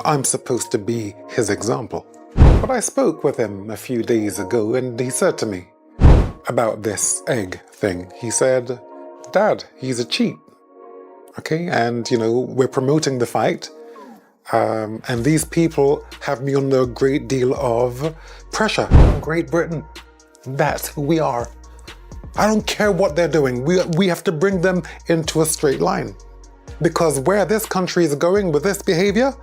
I'm supposed to be his example. But I spoke with him a few days ago and he said to me about this egg thing. He said, Dad, he's a cheat. Okay, and we're promoting the fight. And these people have me under a great deal of pressure. Great Britain, that's who we are. I don't care what they're doing. We have to bring them into a straight line. Because where this country is going with this behavior,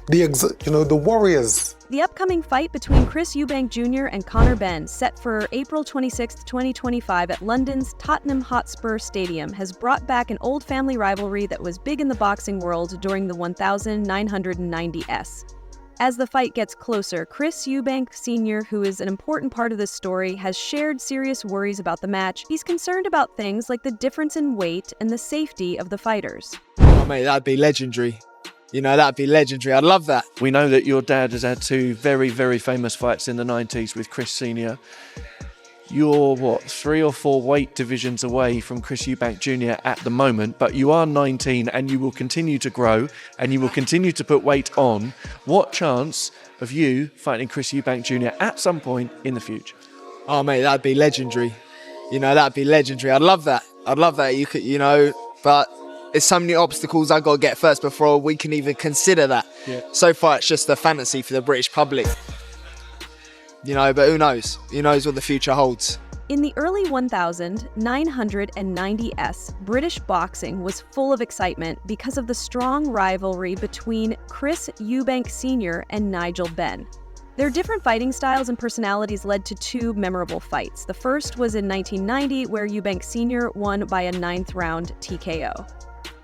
the warriors. The upcoming fight between Chris Eubank Jr. and Conor Benn, set for April 26, 2025 at London's Tottenham Hotspur Stadium, has brought back an old family rivalry that was big in the boxing world during the 1990s. As the fight gets closer, Chris Eubank Sr., who is an important part of this story, has shared serious worries about the match. He's concerned about things like the difference in weight and the safety of the fighters. Oh mate, that'd be legendary. That'd be legendary. I'd love that. We know that your dad has had two very, very famous fights in the 90s with Chris Senior. You're, 3 or 4 weight divisions away from Chris Eubank Jr. at the moment, but you are 19 and you will continue to grow and you will continue to put weight on. What chance of you fighting Chris Eubank Jr. at some point in the future? Oh mate, that'd be legendary. That'd be legendary. I'd love that. You could, but there's so many obstacles I've got to get first before we can even consider that. Yeah. So far, it's just a fantasy for the British public. But who knows? Who knows what the future holds? In the early 1990s, British boxing was full of excitement because of the strong rivalry between Chris Eubank Sr. and Nigel Benn. Their different fighting styles and personalities led to 2 memorable fights. The first was in 1990, where Eubank Sr. won by a 9th-round TKO.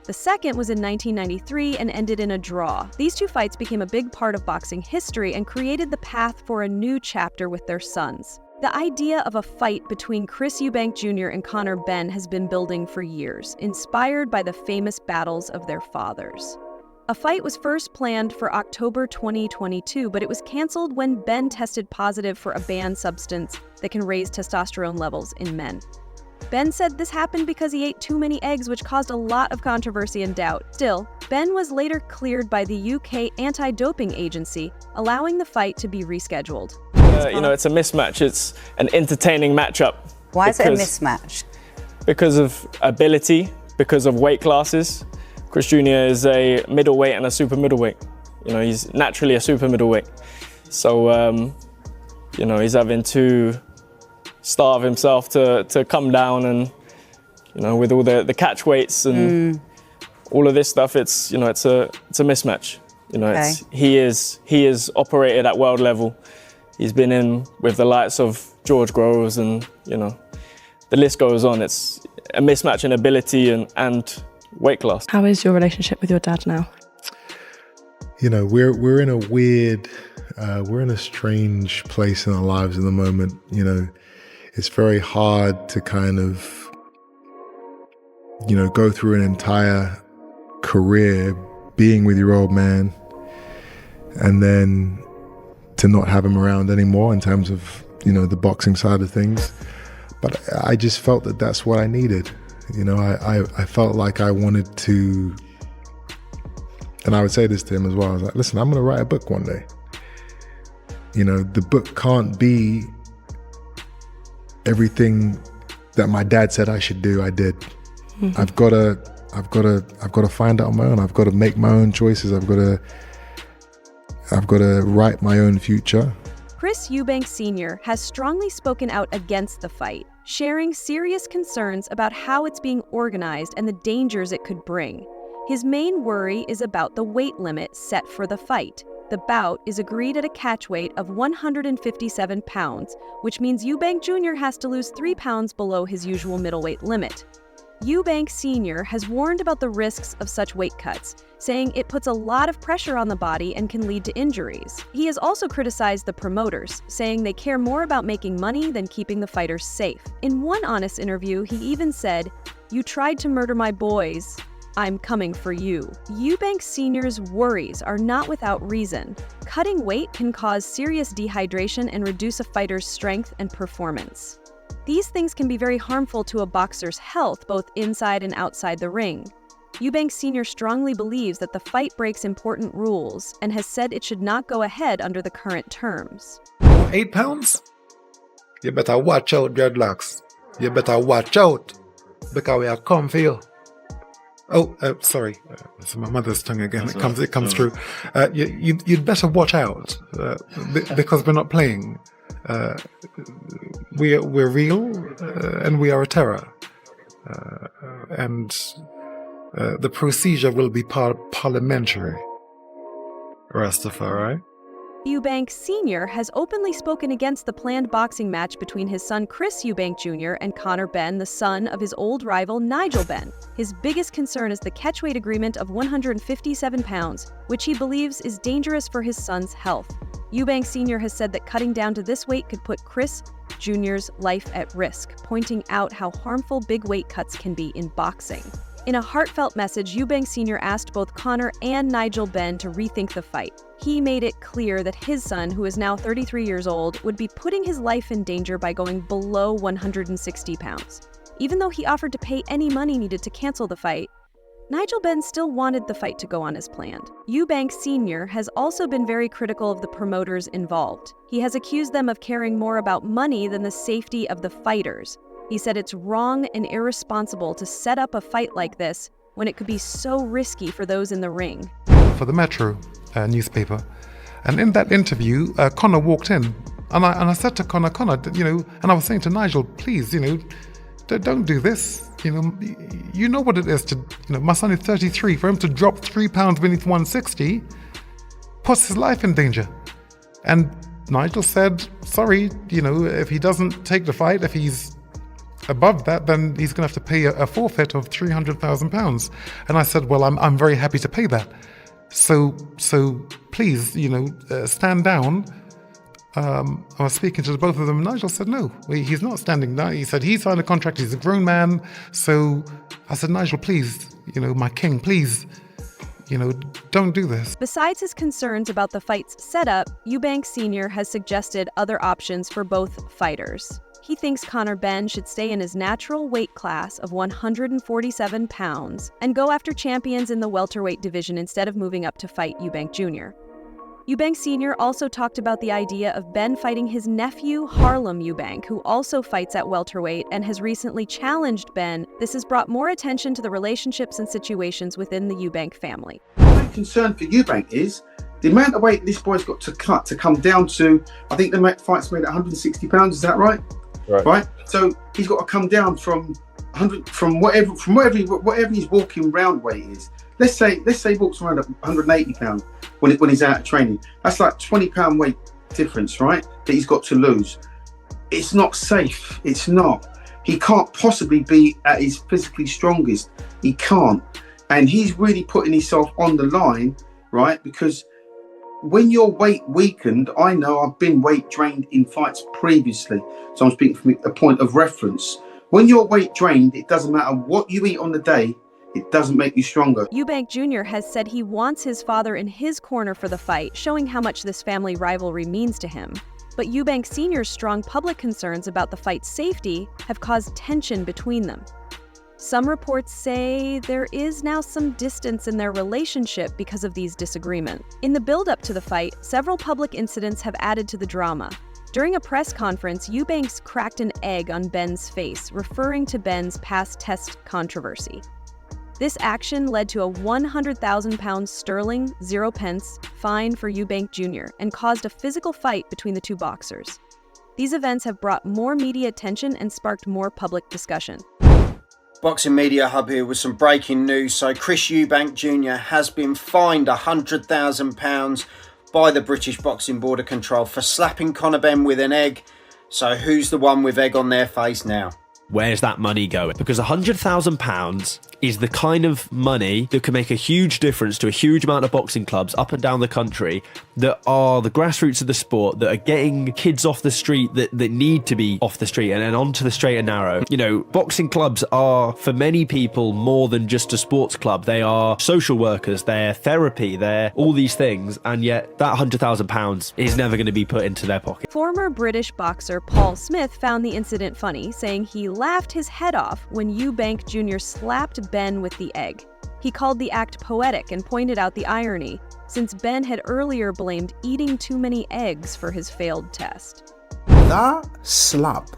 The second was in 1993 and ended in a draw. These 2 fights became a big part of boxing history and created the path for a new chapter with their sons. The idea of a fight between Chris Eubank Jr. and Conor Benn has been building for years, inspired by the famous battles of their fathers. A fight was first planned for October 2022, but it was canceled when Benn tested positive for a banned substance that can raise testosterone levels in men. Benn said this happened because he ate too many eggs, which caused a lot of controversy and doubt. Still, Benn was later cleared by the UK anti-doping agency, allowing the fight to be rescheduled. It's a mismatch. It's an entertaining matchup. Why is it a mismatch? Because of ability, because of weight classes. Chris Jr. is a middleweight and a super middleweight. He's naturally a super middleweight. So, he's having to starve himself to come down and, with all the catch weights and all of this stuff, it's a mismatch. Okay. He is operated at world level. He's been in with the likes of George Groves and, the list goes on. It's a mismatch in ability and weight class. How is your relationship with your dad now? We're in a weird, we're in a strange place in our lives at the moment. It's very hard to kind of, go through an entire career being with your old man and then to not have him around anymore in terms of, the boxing side of things. But I just felt that that's what I needed. I felt like I wanted to, and I would say this to him as well. I was like, listen, I'm going to write a book one day. The book can't be everything that my dad said I should do, I did. Mm-hmm. I've got to find out on my own. I've got to make my own choices. I've got to write my own future. Chris Eubank Sr. has strongly spoken out against the fight, sharing serious concerns about how it's being organized and the dangers it could bring. His main worry is about the weight limit set for the fight. The bout is agreed at a catch weight of 157 pounds, which means Eubank Jr. has to lose 3 pounds below his usual middleweight limit. Eubank Sr. has warned about the risks of such weight cuts, saying it puts a lot of pressure on the body and can lead to injuries. He has also criticized the promoters, saying they care more about making money than keeping the fighters safe. In one honest interview, he even said, "You tried to murder my boys. I'm coming for you." Eubank Sr.'s worries are not without reason. Cutting weight can cause serious dehydration and reduce a fighter's strength and performance. These things can be very harmful to a boxer's health, both inside and outside the ring. Eubank Sr. strongly believes that the fight breaks important rules and has said it should not go ahead under the current terms. £8? You better watch out, dreadlocks. You better watch out, because we are come for you. Oh, sorry. It's my mother's tongue again. It comes through. You'd better watch out, because we're not playing. We're real, and we are a terror. And the procedure will be parliamentary. Rastafari. Eubank Sr. has openly spoken against the planned boxing match between his son Chris Eubank Jr. and Conor Benn, the son of his old rival Nigel Benn. His biggest concern is the catchweight agreement of 157 pounds, which he believes is dangerous for his son's health. Eubank Sr. has said that cutting down to this weight could put Chris Jr.'s life at risk, pointing out how harmful big weight cuts can be in boxing. In a heartfelt message, Eubank Sr. asked both Conor and Nigel Benn to rethink the fight. He made it clear that his son, who is now 33 years old, would be putting his life in danger by going below 160 pounds. Even though he offered to pay any money needed to cancel the fight, Nigel Benn still wanted the fight to go on as planned. Eubank Sr. has also been very critical of the promoters involved. He has accused them of caring more about money than the safety of the fighters. He said it's wrong and irresponsible to set up a fight like this when it could be so risky for those in the ring. For the Metro newspaper, and in that interview, Conor walked in, and I said to Conor, and I was saying to Nigel, please, don't do this. You know what it is to, my son is 33. For him to drop 3 pounds beneath 160 puts his life in danger. And Nigel said, sorry, if he doesn't take the fight, if he's above that, then he's going to have to pay a forfeit of £300,000. And I said, well, I'm very happy to pay that. So please, stand down. I was speaking to both of them. Nigel said, no, he's not standing down. He said he signed a contract. He's a grown man. So I said, Nigel, please, my king, please, don't do this. Besides his concerns about the fight's setup, Eubank Sr. has suggested other options for both fighters. He thinks Conor Benn should stay in his natural weight class of 147 pounds and go after champions in the welterweight division instead of moving up to fight Eubank Jr. Eubank Sr. also talked about the idea of Benn fighting his nephew, Harlem Eubank, who also fights at welterweight and has recently challenged Benn. This has brought more attention to the relationships and situations within the Eubank family. My concern for Eubank is the amount of weight this boy's got to cut to come down to, I think the fight's made at 160 pounds, is that right? Right. So he's got to come down from 100, from whatever his walking round weight is. Let's say he walks around at 180 pounds when he's out of training. That's like 20 pound weight difference, right? That he's got to lose. It's not safe. It's not. He can't possibly be at his physically strongest. He can't, and he's really putting himself on the line, right? Because when your weight weakened, I know I've been weight drained in fights previously, so I'm speaking from a point of reference. When you're weight drained, it doesn't matter what you eat on the day, it doesn't make you stronger. Eubank Jr. has said he wants his father in his corner for the fight, showing how much this family rivalry means to him. But Eubank Sr.'s strong public concerns about the fight's safety have caused tension between them. Some reports say there is now some distance in their relationship because of these disagreements. In the build-up to the fight, several public incidents have added to the drama. During a press conference, Eubanks cracked an egg on Benn's face, referring to Benn's past test controversy. This action led to a £100,000 sterling, 0 pence, fine for Eubank Jr. and caused a physical fight between the two boxers. These events have brought more media attention and sparked more public discussion. Boxing Media Hub here with some breaking news. So Chris Eubank Jr. has been fined £100,000 by the British Boxing Board of Control for slapping Conor Benn with an egg. So who's the one with egg on their face now? Where's that money going? Because £100,000 is the kind of money that can make a huge difference to a huge amount of boxing clubs up and down the country that are the grassroots of the sport, that are getting kids off the street that need to be off the street and onto the straight and narrow. Boxing clubs are, for many people, more than just a sports club. They are social workers, they're therapy, they're all these things, and yet that £100,000 is never going to be put into their pocket. Former British boxer Paul Smith found the incident funny, saying he laughed his head off when Eubank Jr. slapped Benn with the egg. He called the act poetic and pointed out the irony, since Benn had earlier blamed eating too many eggs for his failed test. That slap,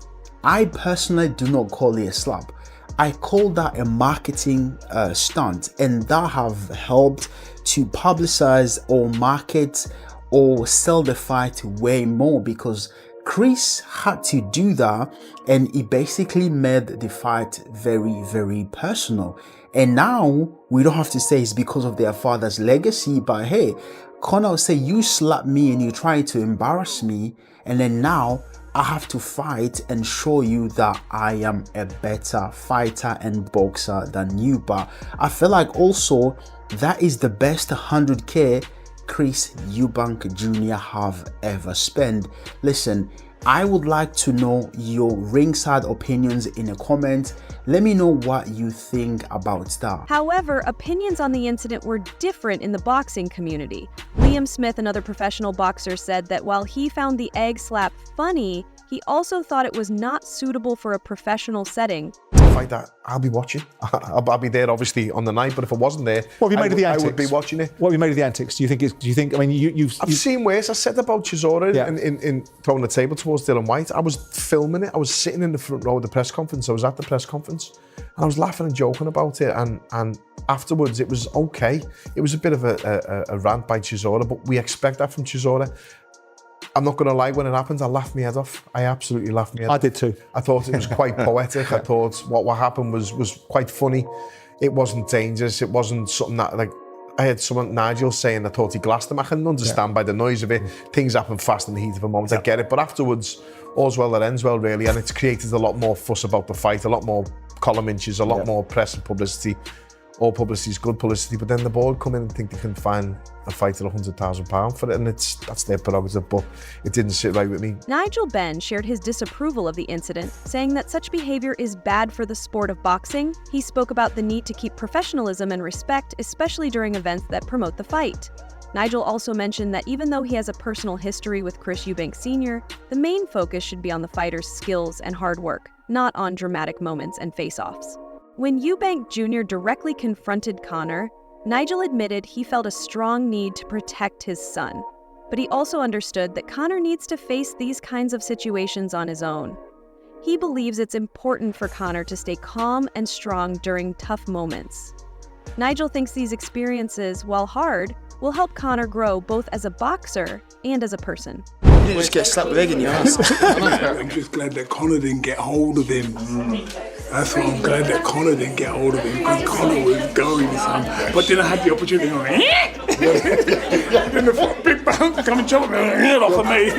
I personally do not call it a slap. I call that a marketing stunt, and that have helped to publicize or market or sell the fight way more, because Chris had to do that, and he basically made the fight very, very personal. And now we don't have to say it's because of their father's legacy, but hey, Conor will say, you slapped me and you tried to embarrass me, and then now I have to fight and show you that I am a better fighter and boxer than you. But I feel like also that is the best 100k Chris Eubank Jr. have ever spent. Listen, I would like to know your ringside opinions in a comment. Let me know what you think about that. However, opinions on the incident were different in the boxing community. Liam Smith, another professional boxer, said that while he found the egg slap funny, he also thought it was not suitable for a professional setting. Fight that I'll be watching. I'll be there obviously on the night, but if I wasn't there, what have you made of the antics? I would be watching it. What have you made of the antics? Do you think? I mean, I've seen worse. I said about Chisora in throwing the table towards Dylan White. I was filming it. I was sitting in the front row of the press conference. I was at the press conference, and I was laughing and joking about it. And afterwards, it was okay. It was a bit of a rant by Chisora, but we expect that from Chisora. I'm not going to lie, when it happened, I laughed my head off. I absolutely laughed my head off. I did too. I thought it was quite poetic. I thought what happened was quite funny. It wasn't dangerous. It wasn't something that, like, I heard someone, Nigel, saying I thought he glassed him. I can understand by the noise of it. Things happen fast in the heat of a moment. I get it. But afterwards, all's well that ends well, really. And it's created a lot more fuss about the fight, a lot more column inches, a lot more press and publicity. All publicity is good publicity, but then the board come in and think they can find a fight at £100,000 for it, and that's their prerogative, but it didn't sit right with me. Nigel Benn shared his disapproval of the incident, saying that such behavior is bad for the sport of boxing. He spoke about the need to keep professionalism and respect, especially during events that promote the fight. Nigel also mentioned that even though he has a personal history with Chris Eubank Sr., the main focus should be on the fighter's skills and hard work, not on dramatic moments and face-offs. When Eubank Jr. directly confronted Conor, Nigel admitted he felt a strong need to protect his son, but he also understood that Conor needs to face these kinds of situations on his own. He believes it's important for Conor to stay calm and strong during tough moments. Nigel thinks these experiences, while hard, will help Conor grow both as a boxer and as a person. You didn't just get slapped with egg in your ass. I'm just glad that Conor didn't get hold of him. That's why I'm glad that Conor didn't get hold of him, because Conor was going, son. But then I had the opportunity to go, then the big bounce come and chop the head off of me.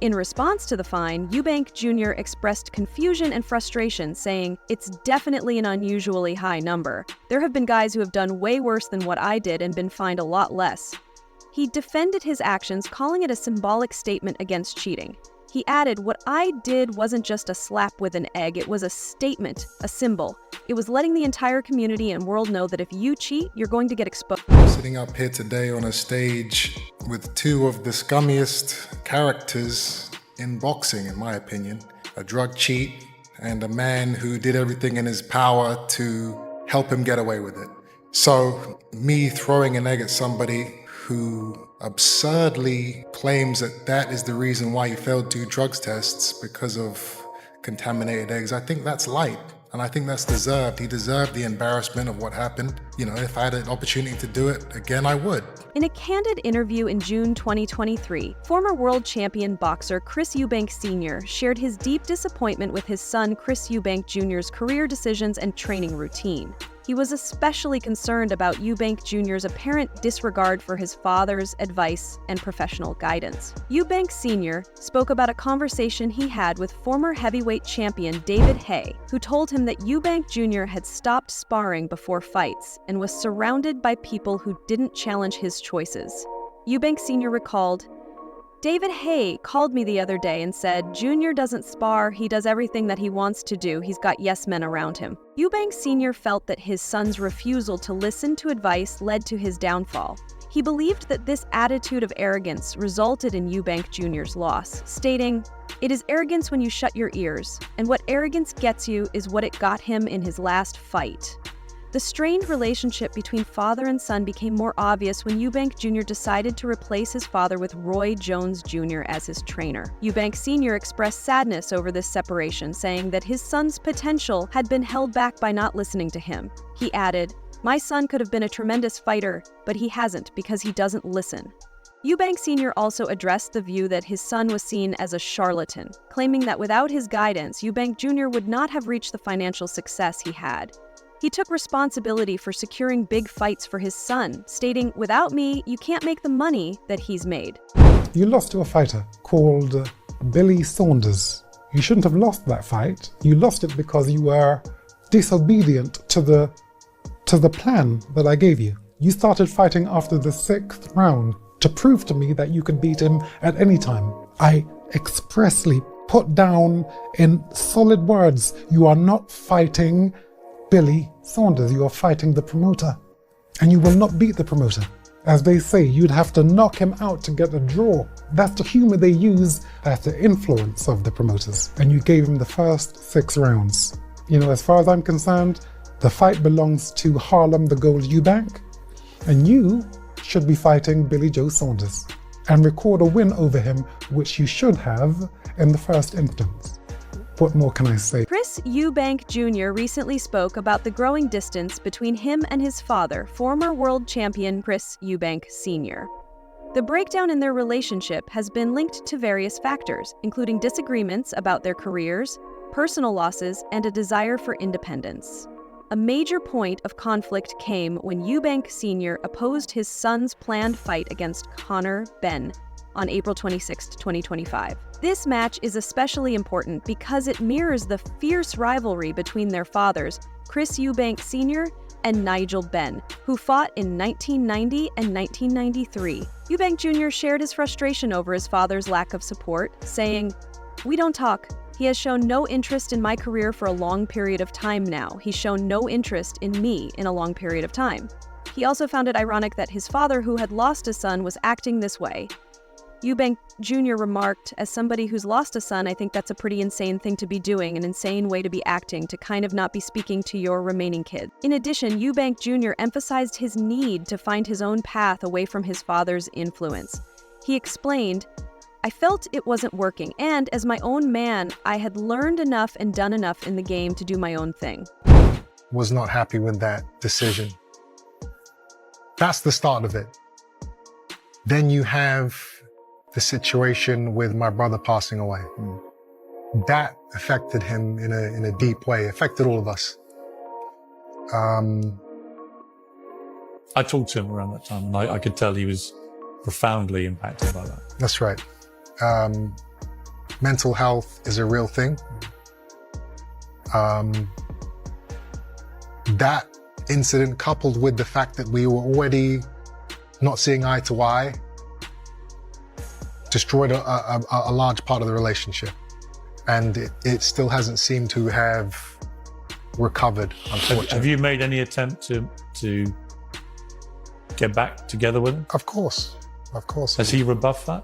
In response to the fine, Eubank Jr. expressed confusion and frustration, saying, "It's definitely an unusually high number. There have been guys who have done way worse than what I did and been fined a lot less." He defended his actions, calling it a symbolic statement against cheating. He added, "What I did wasn't just a slap with an egg, it was a statement, a symbol. It was letting the entire community and world know that if you cheat, you're going to get exposed." Sitting up here today on a stage with two of the scummiest characters in boxing, in my opinion, a drug cheat and a man who did everything in his power to help him get away with it. So me throwing an egg at somebody who absurdly claims that that is the reason why he failed 2 drugs tests because of contaminated eggs, I think that's light. And I think that's deserved. He deserved the embarrassment of what happened. You know, if I had an opportunity to do it again, I would. In a candid interview in June 2023, former world champion boxer Chris Eubank Sr. shared his deep disappointment with his son Chris Eubank Jr.'s career decisions and training routine. He was especially concerned about Eubank Jr.'s apparent disregard for his father's advice and professional guidance. Eubank Sr. spoke about a conversation he had with former heavyweight champion David Haye, who told him that Eubank Jr. had stopped sparring before fights and was surrounded by people who didn't challenge his choices. Eubank Sr. recalled, "David Haye called me the other day and said, Junior doesn't spar, he does everything that he wants to do, he's got yes men around him." Eubank Sr. felt that his son's refusal to listen to advice led to his downfall. He believed that this attitude of arrogance resulted in Eubank Jr.'s loss, stating, "It is arrogance when you shut your ears, and what arrogance gets you is what it got him in his last fight." The strained relationship between father and son became more obvious when Eubank Jr. decided to replace his father with Roy Jones Jr. as his trainer. Eubank Sr. expressed sadness over this separation, saying that his son's potential had been held back by not listening to him. He added, "My son could have been a tremendous fighter, but he hasn't because he doesn't listen." Eubank Sr. also addressed the view that his son was seen as a charlatan, claiming that without his guidance, Eubank Jr. would not have reached the financial success he had. He took responsibility for securing big fights for his son, stating, "Without me, you can't make the money that he's made." You lost to a fighter called Billy Saunders. You shouldn't have lost that fight. You lost it because you were disobedient to the plan that I gave you. You started fighting after the 6th round to prove to me that you could beat him at any time. I expressly put down in solid words, you are not fighting Billy Saunders, you are fighting the promoter. And you will not beat the promoter. As they say, you'd have to knock him out to get a draw. That's the humor they use, that's the influence of the promoters. And you gave him the first 6 rounds. You know, as far as I'm concerned, the fight belongs to Harlem the Gold Eubank, and you should be fighting Billy Joe Saunders and record a win over him, which you should have in the first instance. What more can I say? Chris Eubank Jr. recently spoke about the growing distance between him and his father, former world champion Chris Eubank Sr. The breakdown in their relationship has been linked to various factors, including disagreements about their careers, personal losses, and a desire for independence. A major point of conflict came when Eubank Sr. opposed his son's planned fight against Conor Benn on April 26, 2025. This match is especially important because it mirrors the fierce rivalry between their fathers, Chris Eubank Sr. and Nigel Benn, who fought in 1990 and 1993. Eubank Jr. shared his frustration over his father's lack of support, saying, "We don't talk. He has shown no interest in my career for a long period of time now. He's shown no interest in me in a long period of time." He also found it ironic that his father, who had lost a son, was acting this way. Eubank Jr. remarked, "As somebody who's lost a son, I think that's a pretty insane thing to be doing, an insane way to be acting, to kind of not be speaking to your remaining kid." In addition, Eubank Jr. emphasized his need to find his own path away from his father's influence. He explained, "I felt it wasn't working, and as my own man, I had learned enough and done enough in the game to do my own thing." Was not happy with that decision. That's the start of it. Then you have the situation with my brother passing away. That affected him in a deep way, affected all of us. I talked to him around that time, and I could tell he was profoundly impacted by that. That's right. Mental health is a real thing. That incident, coupled with the fact that we were already not seeing eye to eye, destroyed a large part of the relationship. And it still hasn't seemed to have recovered, unfortunately. Have you made any attempt to get back together with him? Of course. Has he rebuffed that?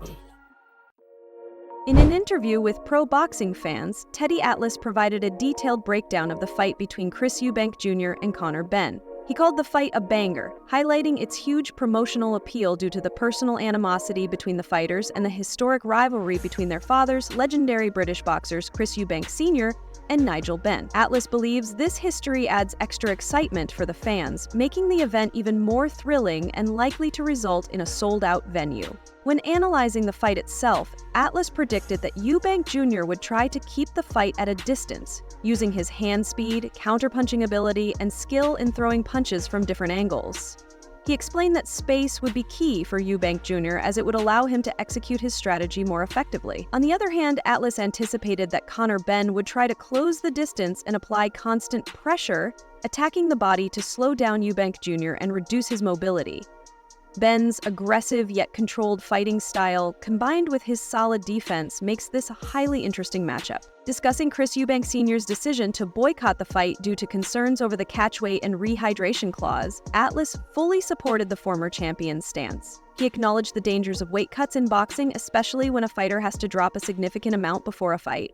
In an interview with pro boxing fans, Teddy Atlas provided a detailed breakdown of the fight between Chris Eubank Jr. and Conor Benn. He called the fight a banger, highlighting its huge promotional appeal due to the personal animosity between the fighters and the historic rivalry between their fathers, legendary British boxers Chris Eubank Sr. and Nigel Benn. Atlas believes this history adds extra excitement for the fans, making the event even more thrilling and likely to result in a sold-out venue. When analyzing the fight itself, Atlas predicted that Eubank Jr. would try to keep the fight at a distance, using his hand speed, counterpunching ability, and skill in throwing punches from different angles. He explained that space would be key for Eubank Jr. as it would allow him to execute his strategy more effectively. On the other hand, Atlas anticipated that Conor Benn would try to close the distance and apply constant pressure, attacking the body to slow down Eubank Jr. and reduce his mobility. Benn's aggressive yet controlled fighting style, combined with his solid defense, makes this a highly interesting matchup. Discussing Chris Eubank Sr.'s decision to boycott the fight due to concerns over the catchweight and rehydration clause, Atlas fully supported the former champion's stance. He acknowledged the dangers of weight cuts in boxing, especially when a fighter has to drop a significant amount before a fight.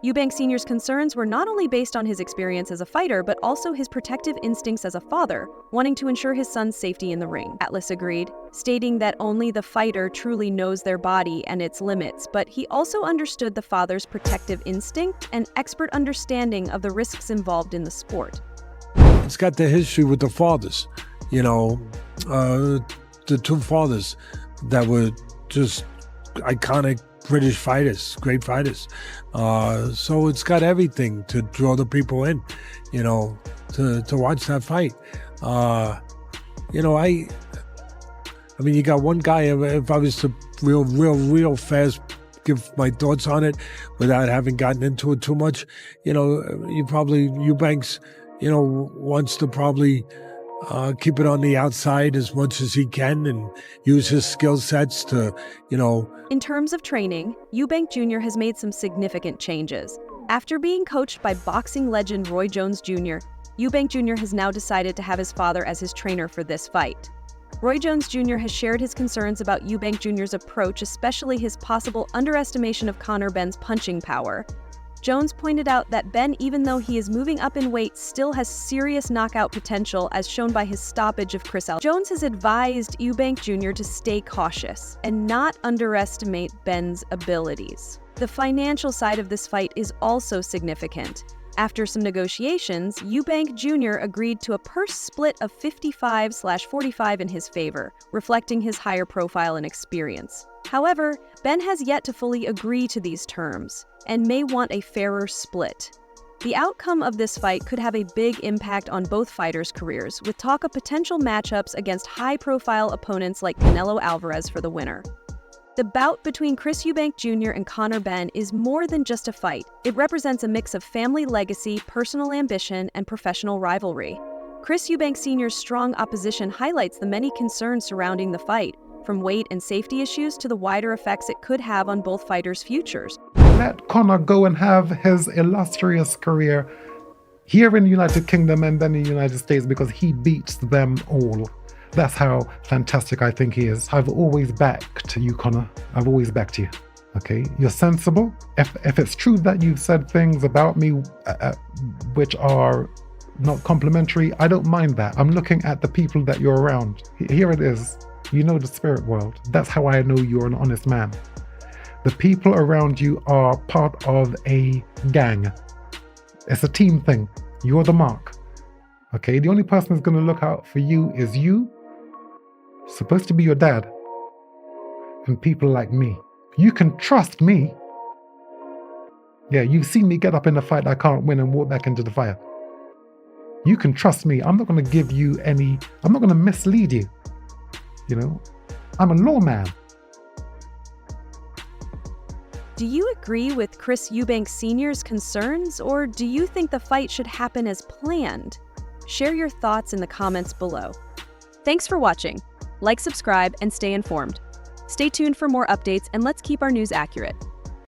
Eubank Sr.'s concerns were not only based on his experience as a fighter, but also his protective instincts as a father, wanting to ensure his son's safety in the ring. Atlas agreed, stating that only the fighter truly knows their body and its limits, but he also understood the father's protective instinct and expert understanding of the risks involved in the sport. It's got the history with the fathers, you know, the two fathers that were just iconic British fighters, great fighters. So it's got everything to draw the people in, you know, to watch that fight. You know, I mean, you got one guy, if I was to real fast give my thoughts on it without having gotten into it too much, you know, Eubanks, you know, wants to probably keep it on the outside as much as he can and use his skill sets to, you know. In terms of training, Eubank Jr. has made some significant changes. After being coached by boxing legend Roy Jones Jr., Eubank Jr. has now decided to have his father as his trainer for this fight. Roy Jones Jr. has shared his concerns about Eubank Jr.'s approach, especially his possible underestimation of Conor Benn's punching power. Jones pointed out that Benn, even though he is moving up in weight, still has serious knockout potential, as shown by his stoppage of Chris Eubank. Jones has advised Eubank Jr. to stay cautious and not underestimate Benn's abilities. The financial side of this fight is also significant. After some negotiations, Eubank Jr. agreed to a purse split of 55/45 in his favor, reflecting his higher profile and experience. However, Benn has yet to fully agree to these terms and may want a fairer split. The outcome of this fight could have a big impact on both fighters' careers, with talk of potential matchups against high-profile opponents like Canelo Alvarez for the winner. The bout between Chris Eubank Jr. and Conor Benn is more than just a fight. It represents a mix of family legacy, personal ambition, and professional rivalry. Chris Eubank Sr.'s strong opposition highlights the many concerns surrounding the fight, from weight and safety issues to the wider effects it could have on both fighters' futures. Let Conor go and have his illustrious career here in the United Kingdom and then in the United States, because he beats them all. That's how fantastic I think he is. I've always backed you, Conor. I've always backed you. Okay, you're sensible. If it's true that you've said things about me which are not complimentary, I don't mind that. I'm looking at the people that you're around. Here it is. You know the spirit world. That's how I know you're an honest man. The people around you are part of a gang. It's a team thing. You're the mark. Okay, the only person who's going to look out for you is you. Supposed to be your dad. And people like me. You can trust me. Yeah, you've seen me get up in a fight I can't win and walk back into the fire. You can trust me. I'm not going to give you any... I'm not going to mislead you. You know, I'm a lawman. Do you agree with Chris Eubank Sr.'s concerns, or do you think the fight should happen as planned? Share your thoughts in the comments below. Thanks for watching. Like, subscribe, and stay informed. Stay tuned for more updates, and let's keep our news accurate.